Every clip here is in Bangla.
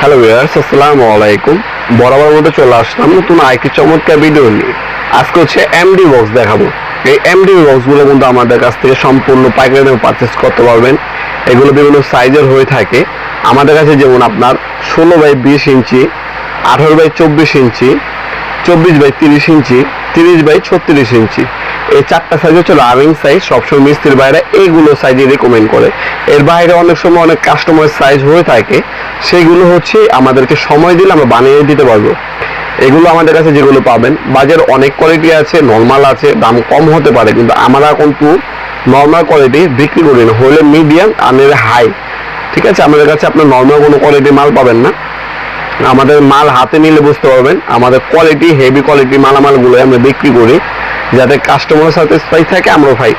হ্যালো ভিউয়ার্স, আসসালামু আলাইকুম। বরাবর মতো চলে আসলাম নতুন আরেকটি চমৎকার ভিডিও নিয়ে। আজকে হচ্ছে এমডি বক্স দেখাবো। এই এমডি বক্সগুলো কিন্তু আমাদের কাছ থেকে সম্পূর্ণ পাইকারি দামে পারচেস করতে পারবেন। এগুলো বিভিন্ন সাইজের হয়ে থাকে আমাদের কাছে, যেমন আপনার 16x20 ইঞ্চি, 18x24 ইঞ্চি, 24x30 ইঞ্চি, 30x36 ইঞ্চি। এই চারটা সাইজ হচ্ছে রানিং সাইজ। সবসময় মিস্ত্রির বাইরে এইগুলো সাইজে রেকমেন্ড করে। এর বাইরে অনেক সময় অনেক কাস্টমার সাইজ হয়ে থাকে, সেগুলো হচ্ছে আমাদেরকে সময় দিলে আমরা বানিয়ে দিতে পারবো। এগুলো আমাদের কাছে যেগুলো পাবেন, বাজার অনেক কোয়ালিটি আছে, নর্মাল আছে, দাম কম হতে পারে, কিন্তু আমরা কিন্তু নর্মাল কোয়ালিটি বিক্রি করি না, হলে মিডিয়াম আর হাই। ঠিক আছে, আমাদের কাছে আপনার নর্মাল কোনো কোয়ালিটি মাল পাবেন না। আমাদের মাল হাতে নিলে বুঝতে পারবেন আমাদের কোয়ালিটি, হেভি কোয়ালিটি মালামালগুলো আমরা বিক্রি করি, যাতে কাস্টমার স্যাটিসফাই থাকে, আমরাও পাই।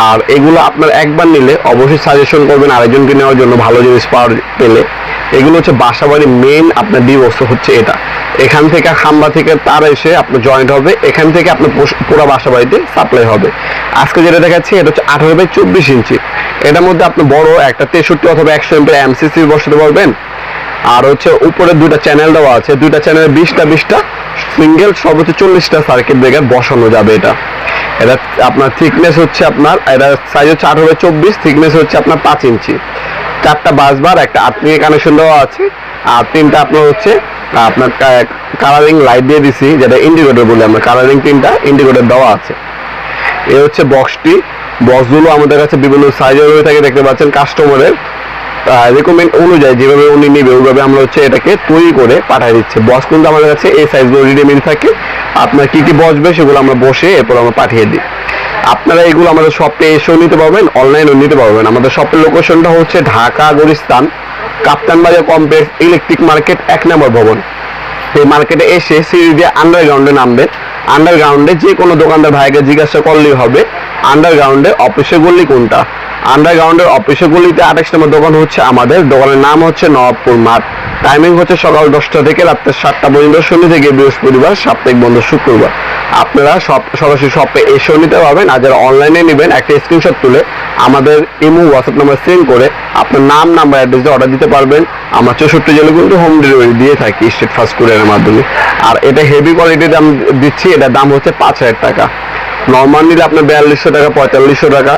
আর এগুলো আপনার একবার নিলে অবশ্যই সাজেশন করবেন আরেকজনকে নেওয়ার জন্য, ভালো জিনিস পাওয়ার পেলে। এগুলো হচ্ছে বাসাবাড়ি মেইন আপনার ডিভোর্স হচ্ছে এটা। এখান থেকে খাম্বা থেকে তার এসে আপনার জয়েন্ট হবে, এখান থেকে আপনার পুরো বাসাবাড়িতে সাপ্লাই হবে। আজকে যেটা দেখাচ্ছি এটা হচ্ছে 18x24 ইঞ্চি। এটার মধ্যে আপনি বড় একটা 63 অথবা 100 এমপি এমসিসি বসাতে পারবেন। আর হচ্ছে উপরে দুইটা চ্যানেল দেওয়া আছে, দুইটা চ্যানেলে 20টা সিঙ্গেল সর্বোচ্চ 40টা সার্কিট ব্রেকার বসানো যাবে। এটা আপনার থিকনেস হচ্ছে আপনার, এটা সাইজ হচ্ছে 18x24, থিকনেস হচ্ছে আপনার 5 ইঞ্চি। 4টা বাসবার, একটা আর্থিং কানেকশন দেওয়া আছে, আর 3টা আপনার হচ্ছে আপনার কালারিং লাইট দিয়ে দিছি, যেটা ইন্ডিকেটর বলে আমরা। কালারিং 3টা ইন্ডিকেটর দেওয়া আছে। এই হচ্ছে বক্সটি। বক্সগুলো আমাদের কাছে বিভিন্ন সাইজের হয়ে থাকে, দেখতে পাচ্ছেন। কাস্টমারের রেকমেন্ড অনুযায়ী যেভাবে উনি নেবে ওইভাবে আমরা হচ্ছে এটাকে তৈরি করে পাঠিয়ে দিচ্ছি। বক্স কিন্তু আমাদের কাছে এই সাইজগুলো রেডিমেড থাকে। আপনার কি কি বসবে সেগুলো আমরা বসে এরপর আমরা পাঠিয়ে দিই। আপনারা এগুলো আমাদের শপে এসেও নিতে পারবেন, অনলাইনেও নিতে পারবেন। আমাদের শপের লোকেশনটা হচ্ছে ঢাকা গুলিস্তান কাপ্তান বাজার কমপ্লেক্স, ইলেকট্রিক মার্কেট 1 নম্বর ভবন। এই মার্কেটে এসে সিঁড়ি দিয়ে আন্ডারগ্রাউন্ডে নামবেন। আন্ডারগ্রাউন্ডে যে কোনো দোকানদার ভাইকে জিজ্ঞাসা করলেই হবে আন্ডারগ্রাউন্ডে অফিসের গলি কোনটা। আন্ডারগ্রাউন্ডের অফিসের গলিতে 28 নম্বর দোকান হচ্ছে আমাদের। দোকানের নাম হচ্ছে নবাবপুর মাঠ। টাইমিং হচ্ছে সকাল 10টা থেকে রাত্রে 7টা পর্যন্ত, শনি থেকে বৃহস্পতিবার, সাপ্তাহিক বন্ধ শুক্রবার। আপনারা সরাসরি শপে এসেও নিতে পারবেন। আর যারা অনলাইনে নেবেন, একটা স্ক্রিনশট তুলে আমাদের ইমো হোয়াটসঅ্যাপ নাম্বার সেন্ড করে আপনার নাম, নাম্বার, অ্যাড্রেস দিয়ে অর্ডার দিতে পারবেন। আমরা 64 জেলে কিন্তু হোম ডেলিভারি দিয়ে থাকি স্টেট ফাস্ট কুরিয়ারের মাধ্যমে। আর এটা হেভি কোয়ালিটির দাম দিচ্ছি, এটার দাম হচ্ছে 5000 টাকা। নর্মাল নিলে আপনার 4200 টাকা, 4500 টাকা।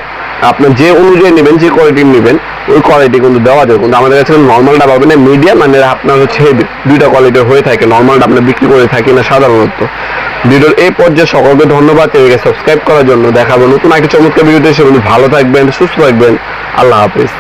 আপনার যে অনুযায়ী নেবেন, যে কোয়ালিটির নেবেন, ওই কোয়ালিটি কিন্তু দেওয়া যাবে। কিন্তু আমাদের কাছে নর্মালটা পাবেন না, মিডিয়াম মানে আপনার হচ্ছে হেভি, দুইটা কোয়ালিটির হয়ে থাকে। নর্মালটা আমরা বিক্রি করে থাকি না সাধারণত। ভিডিওর এই পর্যায়ে সকলকে ধন্যবাদ, চ্যানেলকে সাবস্ক্রাইব করার জন্য। দেখাবো নতুন একটা চমৎকার ভিডিওতে। সেগুলো ভালো থাকবেন, সুস্থ থাকবেন। আল্লাহ হাফিজ।